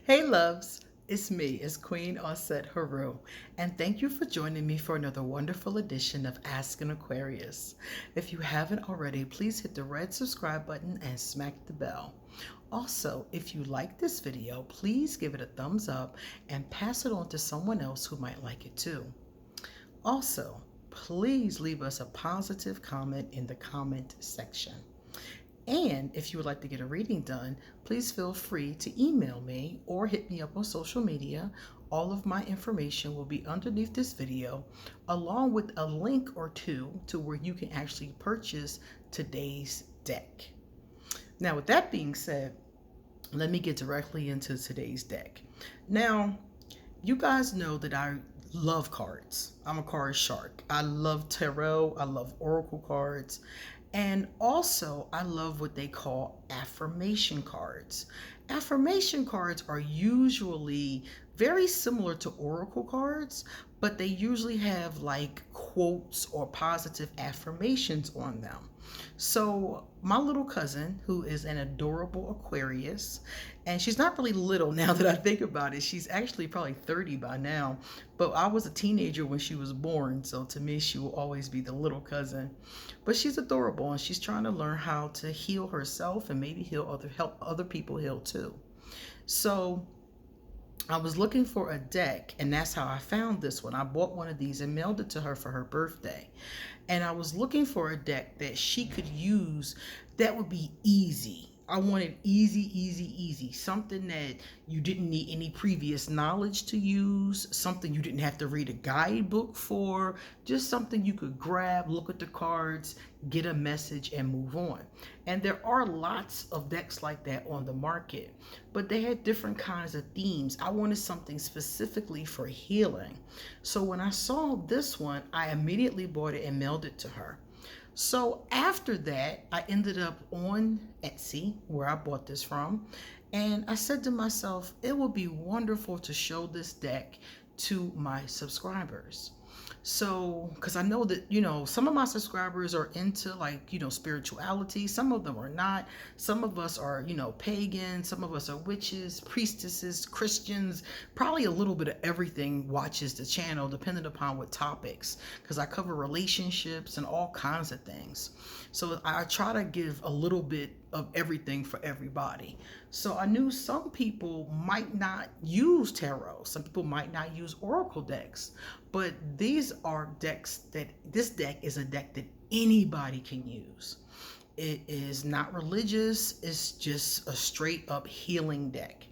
Hey loves, it's Queen Osset Haru, and thank you for joining me for another wonderful edition of Ask an Aquarius. If you haven't already, please hit the red subscribe button and smack the bell. Also, if you like this video, please give it a thumbs up and pass it on to someone else who might like it too. Also, please leave us a positive comment in the comment section. And if you would like to get a reading done, please feel free to email me or hit me up on social media. All of my information will be underneath this video, along with a link or two to where you can actually purchase today's deck. Now, with that being said, let me get directly into today's deck. Now, you guys know that I love cards. I'm a card shark. I love tarot. I love oracle cards. And also, I love what they call affirmation cards. Affirmation cards are usually very similar to oracle cards, but they usually have like quotes or positive affirmations on them. So my little cousin, who is an adorable Aquarius, and she's not really little now that I think about it. She's actually probably 30 by now, but I was a teenager when she was born. So to me, she will always be the little cousin. But she's adorable, and she's trying to learn how to heal herself and maybe help other people heal too. So I was looking for a deck, and that's how I found this one. I bought one of these and mailed it to her for her birthday. And I was looking for a deck that she could use that would be easy. I wanted easy. Something that you didn't need any previous knowledge to use, something you didn't have to read a guidebook for, just something you could grab, look at the cards, get a message, and move on. And there are lots of decks like that on the market, but they had different kinds of themes. I wanted something specifically for healing. So when I saw this one, I immediately bought it and mailed it to her. So after that, I ended up on Etsy, where I bought this from, and I said to myself, it would be wonderful to show this deck to my subscribers. So, because I know that, some of my subscribers are into spirituality. Some of them are not. Some of us are, pagan. Some of us are witches, priestesses, Christians. Probably a little bit of everything watches the channel, depending upon what topics, because I cover relationships and all kinds of things. So I try to give a little bit of everything for everybody. So I knew some people might not use tarot. Some people might not use oracle decks. But this deck is a deck that anybody can use. It is not religious. It's just a straight up healing deck.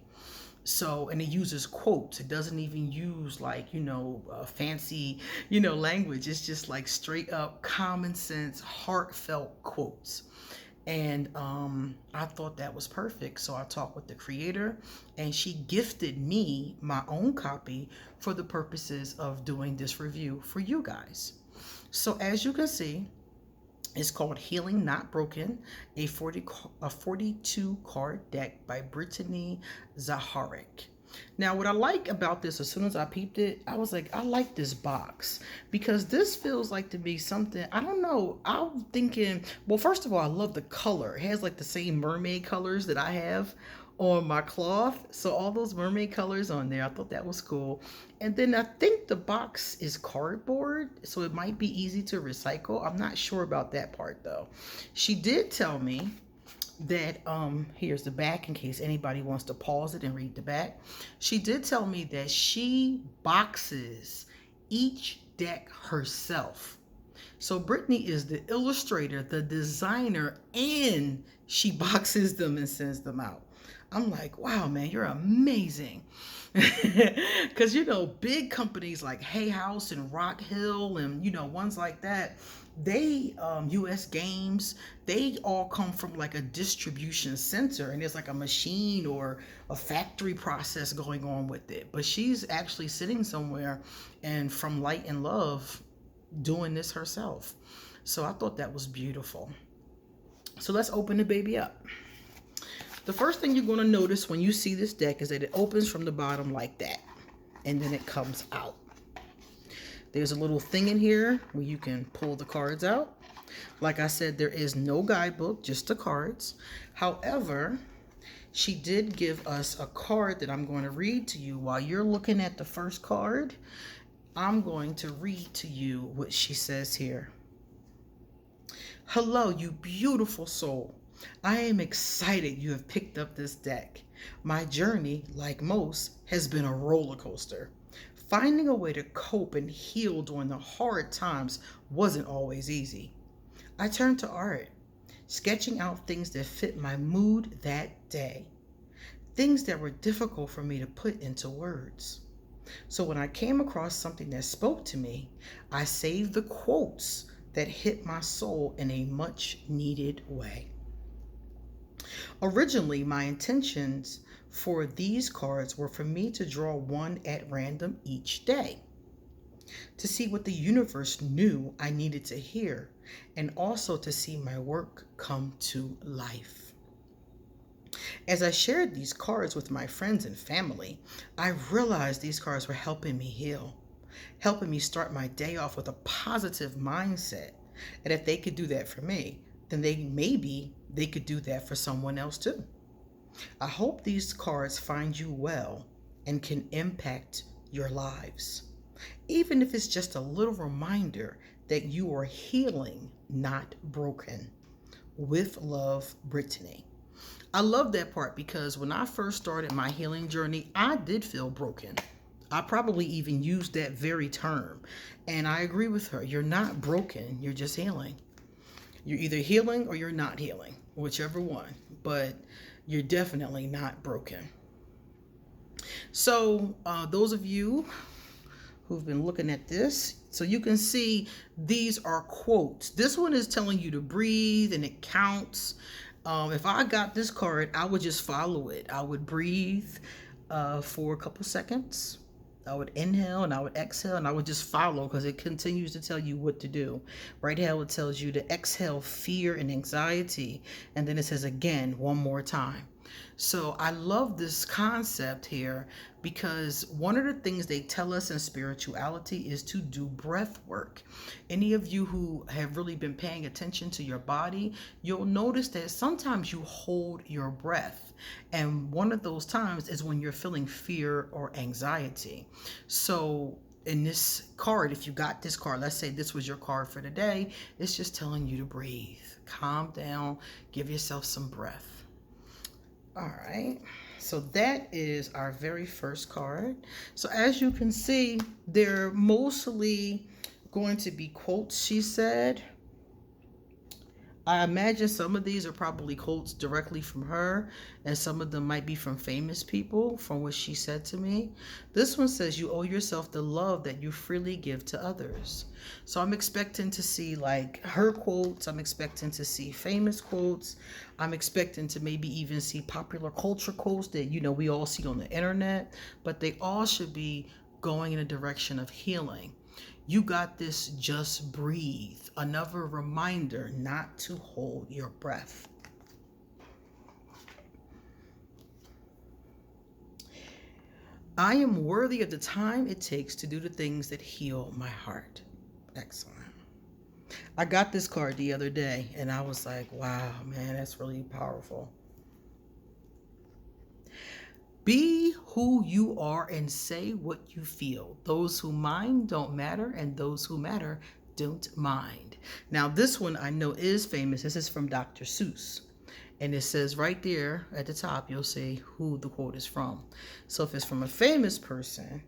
So, and it uses quotes. It doesn't even use fancy, language. It's just like straight up common sense, heartfelt quotes. And I thought that was perfect. So I talked with the creator, and she gifted me my own copy for the purposes of doing this review for you guys. So as you can see, it's called Healing Not Broken, a 42 card deck by Brittany Zaharek. Now, what I like about this, as soon as I peeped it, I was like, I like this box, because this feels like to be something, I don't know, I'm thinking, well, first of all, I love the color. It has like the same mermaid colors that I have on my cloth. So all those mermaid colors on there, I thought that was cool. And then I think the box is cardboard, so it might be easy to recycle. I'm not sure about that part though. She did tell me that here's the back in case anybody wants to pause it and read the back. She did tell me that she boxes each deck herself. So Brittany is the illustrator, the designer, and she boxes them and sends them out. I'm like, wow, man, you're amazing. Because, big companies like Hay House and Rock Hill and, ones like that, they, US Games, they all come from like a distribution center, and there's like a machine or a factory process going on with it. But she's actually sitting somewhere and from Light and Love doing this herself. So I thought that was beautiful. So let's open the baby up. The first thing you're going to notice when you see this deck is that it opens from the bottom like that, and then it comes out. There's a little thing in here where you can pull the cards out. Like I said, there is no guidebook, just the cards. However, she did give us a card that I'm going to read to you. While you're looking at the first card, I'm going to read to you what she says here. Hello, you beautiful soul. I am excited you have picked up this deck. My journey, like most, has been a roller coaster. Finding a way to cope and heal during the hard times wasn't always easy. I turned to art, sketching out things that fit my mood that day, things that were difficult for me to put into words. So when I came across something that spoke to me, I saved the quotes that hit my soul in a much needed way. Originally, my intentions for these cards were for me to draw one at random each day, to see what the universe knew I needed to hear, and also to see my work come to life. As I shared these cards with my friends and family, I realized these cards were helping me heal, helping me start my day off with a positive mindset. And if they could do that for me, then maybe they could do that for someone else too. I hope these cards find you well and can impact your lives, even if it's just a little reminder that you are healing, not broken. With love, Brittany. I love that part because when I first started my healing journey, I did feel broken. I probably even used that very term. And I agree with her. You're not broken. You're just healing. You're either healing or you're not healing, whichever one. But you're definitely not broken. So those of you who've been looking at this, so you can see these are quotes. This one is telling you to breathe and it counts. If I got this card, I would just follow it. I would breathe for a couple seconds. I would inhale and I would exhale and I would just follow because it continues to tell you what to do. Right now it tells you to exhale fear and anxiety. And then it says again, one more time. So I love this concept here because one of the things they tell us in spirituality is to do breath work. Any of you who have really been paying attention to your body, you'll notice that sometimes you hold your breath. And one of those times is when you're feeling fear or anxiety. So in this card, if you got this card, let's say this was your card for today, it's just telling you to breathe, calm down, give yourself some breath. All right, so that is our very first card. So as you can see, they're mostly going to be quotes, she said. I imagine some of these are probably quotes directly from her, and some of them might be from famous people, from what she said to me. This one says, you owe yourself the love that you freely give to others. So I'm expecting to see like her quotes. I'm expecting to see famous quotes. I'm expecting to maybe even see popular culture quotes that, you know, we all see on the internet, but they all should be going in a direction of healing. You got this, just breathe. Another reminder not to hold your breath. I am worthy of the time it takes to do the things that heal my heart. Excellent. I got this card the other day and I was like, wow, man, that's really powerful. Be who you are and say what you feel. Those who mind don't matter, and those who matter don't mind. Now, this one I know is famous. This is from Dr. Seuss. And it says right there at the top, you'll see who the quote is from. So if it's from a famous person,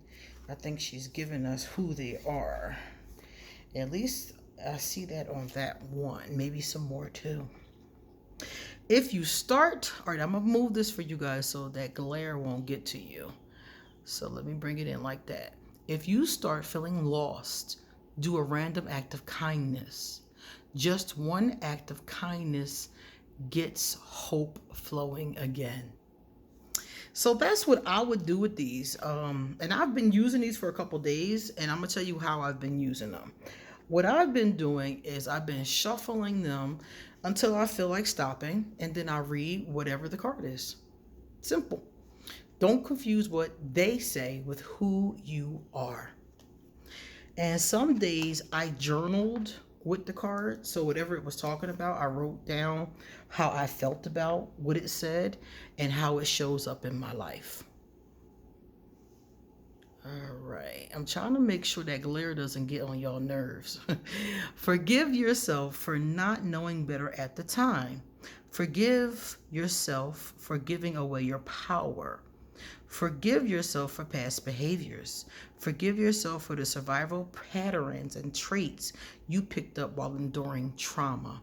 I think she's giving us who they are. At least I see that on that one. Maybe some more too. If you start, all right, I'm going to move this for you guys so that glare won't get to you. So let me bring it in like that. If you start feeling lost, do a random act of kindness. Just one act of kindness gets hope flowing again. So that's what I would do with these. And I've been using these for a couple days, and I'm going to tell you how I've been using them. What I've been doing is I've been shuffling them until I feel like stopping, and then I read whatever the card is. Simple. Don't confuse what they say with who you are. And some days I journaled with the card. So whatever it was talking about, I wrote down how I felt about what it said and how it shows up in my life. All right. I'm trying to make sure that glare doesn't get on y'all nerves. Forgive yourself for not knowing better at the time. Forgive yourself for giving away your power. Forgive yourself for past behaviors. Forgive yourself for the survival patterns and traits you picked up while enduring trauma.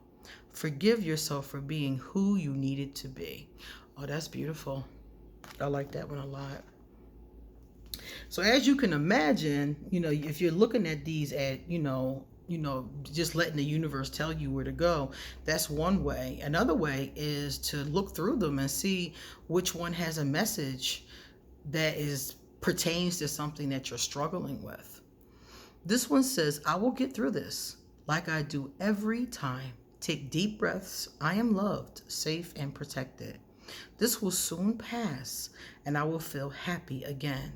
Forgive yourself for being who you needed to be. Oh, that's beautiful. I like that one a lot. So as you can imagine, if you're looking at these at, just letting the universe tell you where to go, that's one way. Another way is to look through them and see which one has a message that pertains to something that you're struggling with. This one says, I will get through this like I do every time. Take deep breaths. I am loved, safe, and protected. This will soon pass, and I will feel happy again.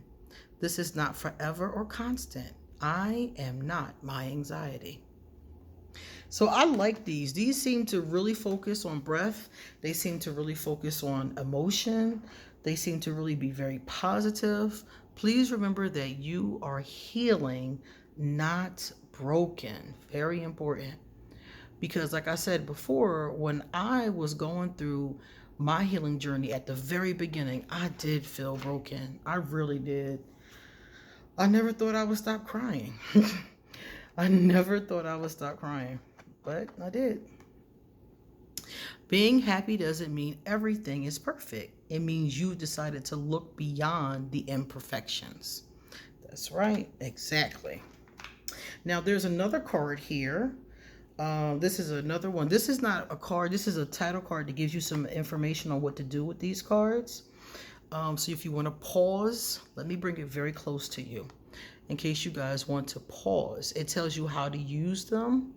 This is not forever or constant. I am not my anxiety. So I like these. These seem to really focus on breath. They seem to really focus on emotion. They seem to really be very positive. Please remember that you are healing, not broken. Very important. Because like I said before, when I was going through my healing journey at the very beginning, I did feel broken. I really did. I never thought I would stop crying. I never thought I would stop crying, but I did. Being happy doesn't mean everything is perfect. It means you decided to look beyond the imperfections. That's right, exactly. Now there's another card here. This is another one. This is not a card. This is a title card that gives you some information on what to do with these cards. So if you want to pause, let me bring it very close to you in case you guys want to pause. It tells you how to use them.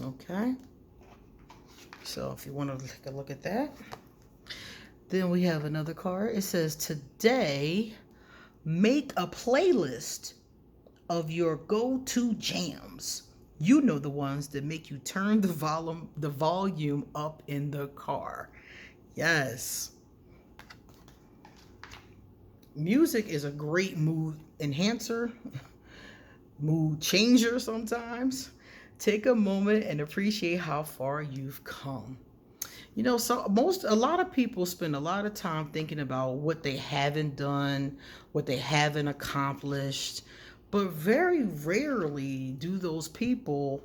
Okay. So if you want to take a look at that. Then we have another card. It says, today, make a playlist of your go-to jams. You know, the ones that make you turn the volume up in the car. Yes. Music is a great mood enhancer, mood changer sometimes. Take a moment and appreciate how far you've come. A lot of people spend a lot of time thinking about what they haven't done, what they haven't accomplished. But very rarely do those people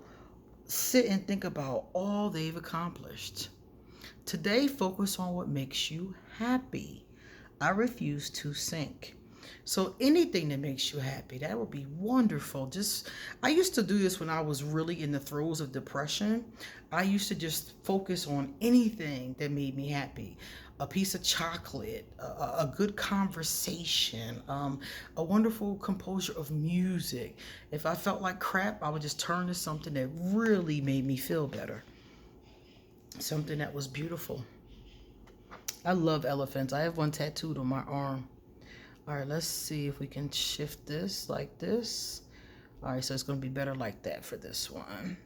sit and think about all they've accomplished. Today, focus on what makes you happy. I refuse to sink. So anything that makes you happy, that would be wonderful. I used to do this when I was really in the throes of depression. I used to just focus on anything that made me happy. A piece of chocolate, a good conversation, a wonderful composure of music. If I felt like crap, I would just turn to something that really made me feel better. Something that was beautiful. I love elephants. I have one tattooed on my arm. All right, let's see if we can shift this like this. All right, so it's going to be better like that for this one.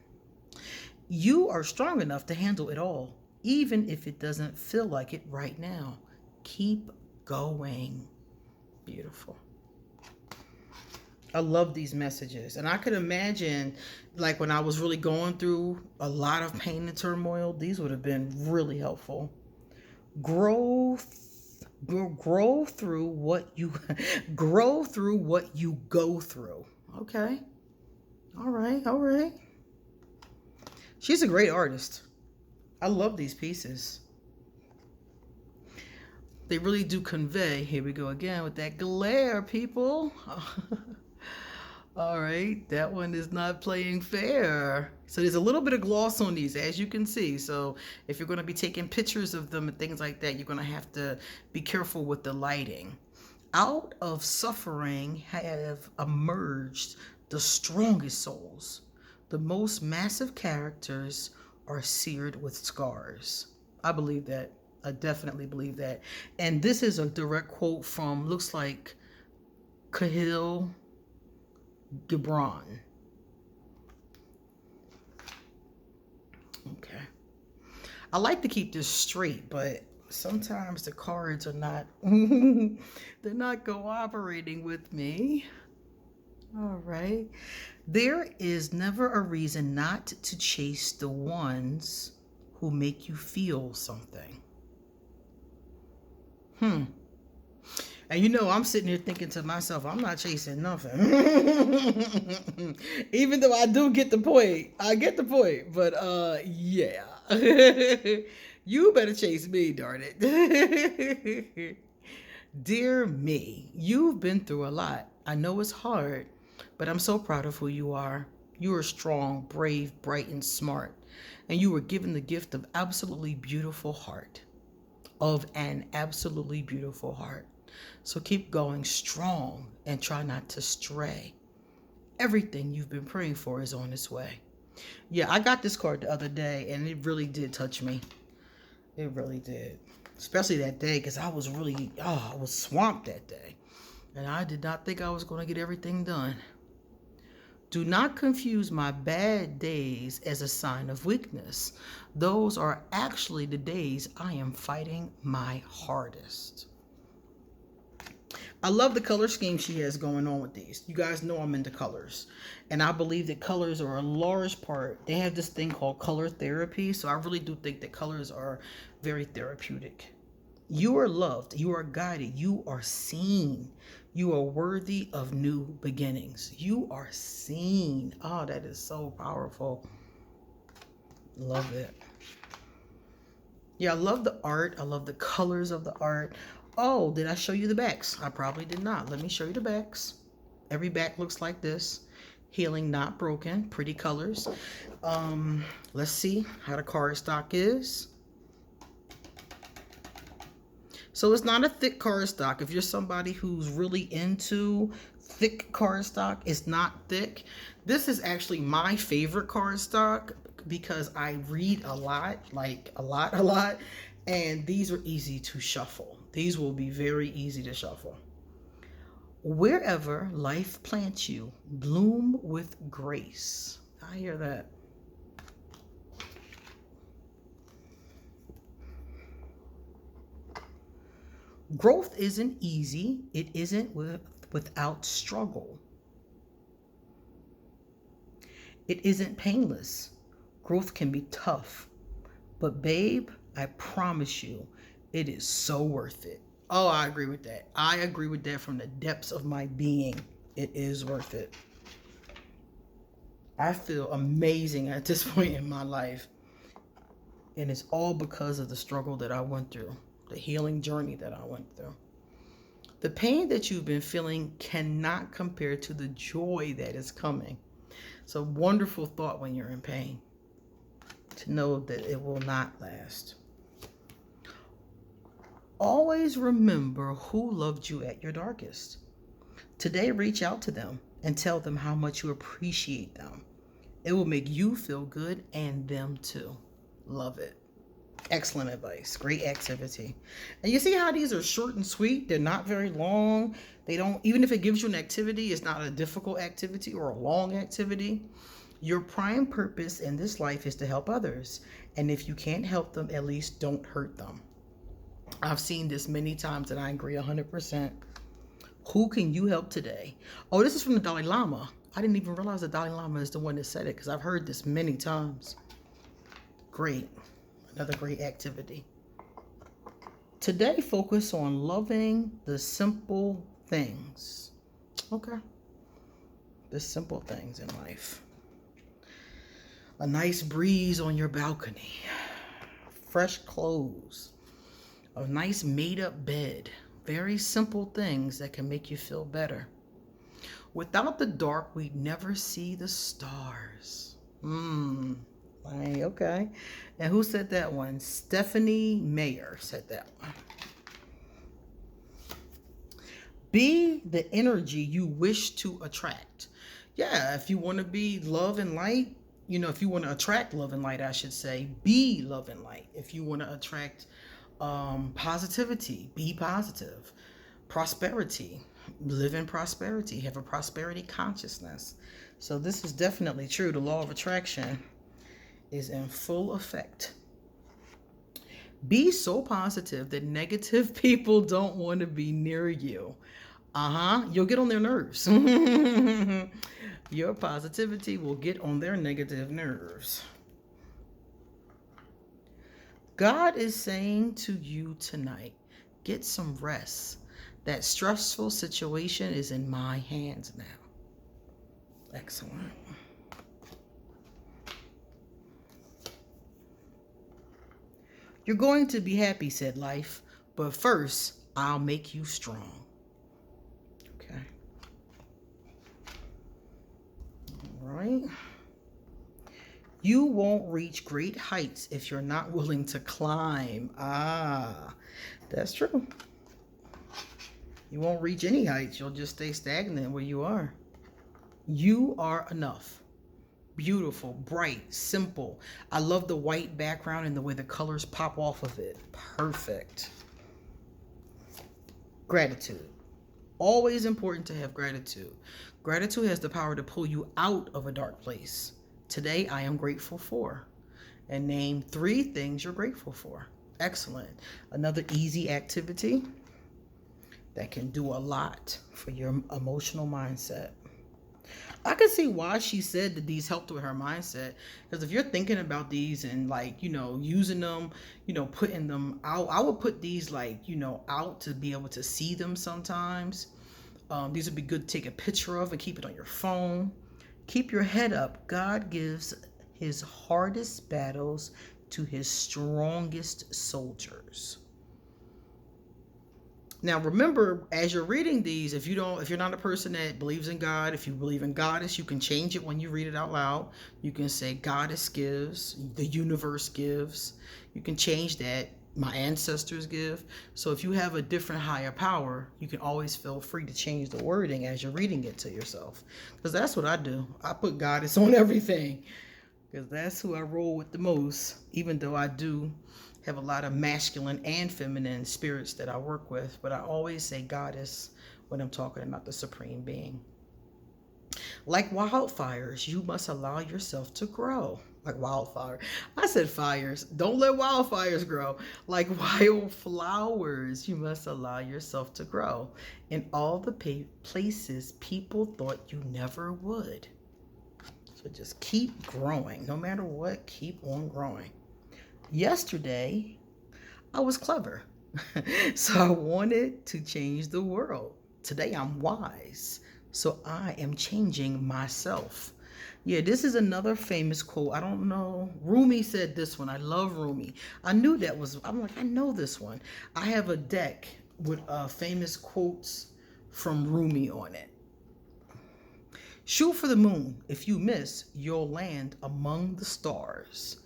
You are strong enough to handle it all, even if it doesn't feel like it right now. Keep going. Beautiful. I love these messages. And I could imagine, like, when I was really going through a lot of pain and turmoil, these would have been really helpful. Grow through what you go through. Okay. All right. She's a great artist. I love these pieces. They really do convey. Here we go again with that glare, people. All right, that one is not playing fair. So there's a little bit of gloss on these, as you can see. So if you're going to be taking pictures of them and things like that, you're going to have to be careful with the lighting. Out of suffering have emerged the strongest souls. The most massive characters are seared with scars. I believe that. I definitely believe that. And this is a direct quote from, looks like Cahill Gibran. Okay. I like to keep this straight, but sometimes the cards are not, they're not cooperating with me. All right. There is never a reason not to chase the ones who make you feel something. And you know, I'm sitting here thinking to myself, I'm not chasing nothing. Even though I do get the point. I get the point. But yeah. You better chase me, darn it. Dear me, you've been through a lot. I know it's hard, but I'm so proud of who you are. You are strong, brave, bright, and smart. And you were given the gift of absolutely beautiful heart. Of an absolutely beautiful heart. So keep going strong and try not to stray. Everything you've been praying for is on its way. Yeah, I got this card the other day and it really did touch me. It really did. Especially that day because I was really, I was swamped that day. And I did not think I was going to get everything done. Do not confuse my bad days as a sign of weakness. Those are actually the days I am fighting my hardest. I love the color scheme she has going on with these. You guys know I'm into colors. And I believe that colors are a large part. They have this thing called color therapy. So I really do think that colors are very therapeutic. You are loved. You are guided. You are seen. You are worthy of new beginnings. You are seen. Oh, that is so powerful. Love it. Yeah, I love the art. I love the colors of the art. Oh, did I show you the backs? I probably did not. Let me show you the backs. Every back looks like this. Healing, not broken. Pretty colors. Let's see how the cardstock is. So it's not a thick cardstock. If you're somebody who's really into thick cardstock, it's not thick. This is actually my favorite cardstock because I read a lot, like a lot. And these are easy to shuffle. These will be very easy to shuffle. Wherever life plants you, bloom with grace. I hear that. Growth isn't easy. It isn't without struggle. It isn't painless. Growth can be tough. But babe, I promise you, it is so worth it. Oh, I agree with that. I agree with that from the depths of my being. It is worth it. I feel amazing at this point in my life. And it's all because of the struggle that I went through, the healing journey that I went through. The pain that you've been feeling cannot compare to the joy that is coming. It's a wonderful thought when you're in pain, to know that it will not last. Always remember who loved you at your darkest. Today, reach out to them and tell them how much you appreciate them. It will make you feel good and them too. Love it. Excellent advice. Great activity. And you see how these are short and sweet? They're not very long. They don't, even if it gives you an activity, it's not a difficult activity or a long activity. Your prime purpose in this life is to help others. And if you can't help them, at least don't hurt them. I've seen this many times and I agree 100%. Who can you help today? Oh, this is from the Dalai Lama. I didn't even realize the Dalai Lama is the one that said it because I've heard this many times. Great. Another great activity. Today, focus on loving the simple things. Okay. The simple things in life. A nice breeze on your balcony. Fresh clothes. A nice made-up bed. Very simple things that can make you feel better. Without the dark, we'd never see the stars. Okay. And who said that one? Stephanie Mayer said that one. Be the energy you wish to attract. Yeah, if you want to be love and light, if you want to attract love and light, I should say, be love and light. If you want to attract positivity, be positive. Prosperity, live in prosperity, have a prosperity consciousness. So this is definitely true. The law of attraction is in full effect. Be so positive that negative people don't want to be near you. You'll get on their nerves. Your positivity will get on their negative nerves. God is saying to you tonight, get some rest. That stressful situation is in my hands now. Excellent. You're going to be happy, said life, but first, I'll make you strong. Okay. All right. You won't reach great heights if you're not willing to climb. That's true. You won't reach any heights. You'll just stay stagnant where you are. You are enough. Beautiful, bright, simple. I love the white background and the way the colors pop off of it. Perfect. Gratitude. Always important to have gratitude. Gratitude has the power to pull you out of a dark place. Today, I am grateful for. And name 3 things you're grateful for. Excellent. Another easy activity that can do a lot for your emotional mindset. I can see why she said that these helped with her mindset. Because if you're thinking about these and using them, putting them out, I would put these out to be able to see them sometimes. These would be good to take a picture of and keep it on your phone. Keep your head up. God gives his hardest battles to his strongest soldiers. Now, remember, as you're reading these, if you're not a person that believes in God, if you believe in Goddess, you can change it when you read it out loud. You can say Goddess gives, the universe gives. You can change that. My ancestors give. So if you have a different higher power, you can always feel free to change the wording as you're reading it to yourself. Because that's what I do. I put Goddess on everything. Because that's who I roll with the most, even though I do have a lot of masculine and feminine spirits that I work with, but I always say Goddess when I'm talking about the Supreme Being. Like wildfires, you must allow yourself to grow. Like wildfire. I said fires. Don't let wildfires grow. Like wildflowers, you must allow yourself to grow in all the places people thought you never would. So just keep growing. No matter what, keep on growing. Yesterday, I was clever. So I wanted to change the world. Today, I'm wise. So I am changing myself. Yeah, this is another famous quote. I don't know. Rumi said this one. I love Rumi. I knew that was, I'm like, I know this one. I have a deck with famous quotes from Rumi on it. Shoot for the moon. If you miss, you'll land among the stars.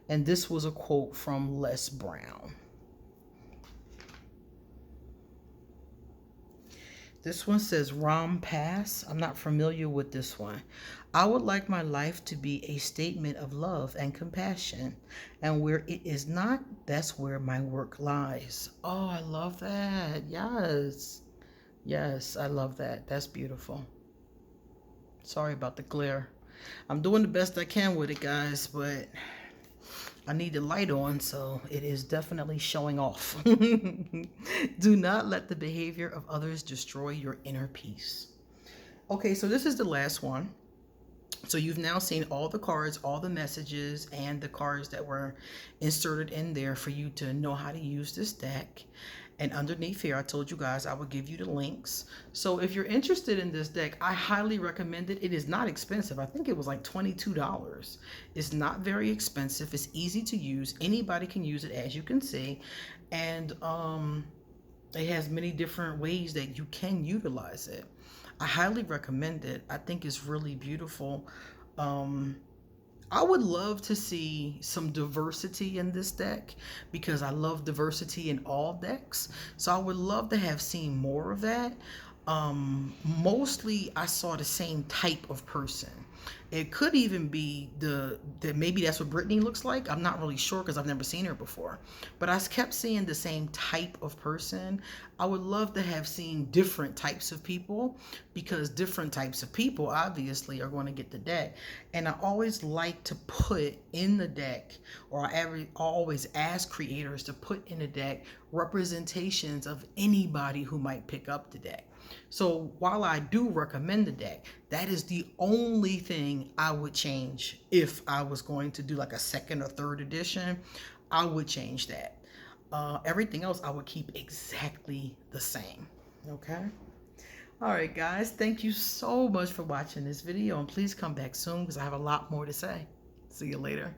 And this was a quote from Les Brown. This one says Ram Pass. I'm not familiar with this one. I would like my life to be a statement of love and compassion. And where it is not, that's where my work lies. Oh, I love that. Yes. Yes, I love that. That's beautiful. Sorry about the glare. I'm doing the best I can with it, guys, but I need the light on, so it is definitely showing off. Do not let the behavior of others destroy your inner peace. Okay, so this is the last one. So you've now seen all the cards, all the messages, and the cards that were inserted in there for you to know how to use this deck. And underneath here, I told you guys I would give you the links. So if you're interested in this deck, I highly recommend it. It is not expensive. I think it was like $22. It's not very expensive. It's easy to use. Anybody can use it, as you can see. And it has many different ways that you can utilize it. I highly recommend it. I think it's really beautiful. I would love to see some diversity in this deck because I love diversity in all decks. So I would love to have seen more of that. Mostly I saw the same type of person. It could even be that maybe that's what Brittany looks like. I'm not really sure because I've never seen her before. But I kept seeing the same type of person. I would love to have seen different types of people, because different types of people obviously are going to get the deck. And I always like to put in the deck, or I always ask creators to put in the deck representations of anybody who might pick up the deck. So while I do recommend the deck, that is the only thing I would change. If I was going to do like a second or third edition, I would change that. Everything else I would keep exactly the same. Okay. All right, guys. Thank you so much for watching this video, and please come back soon because I have a lot more to say. See you later.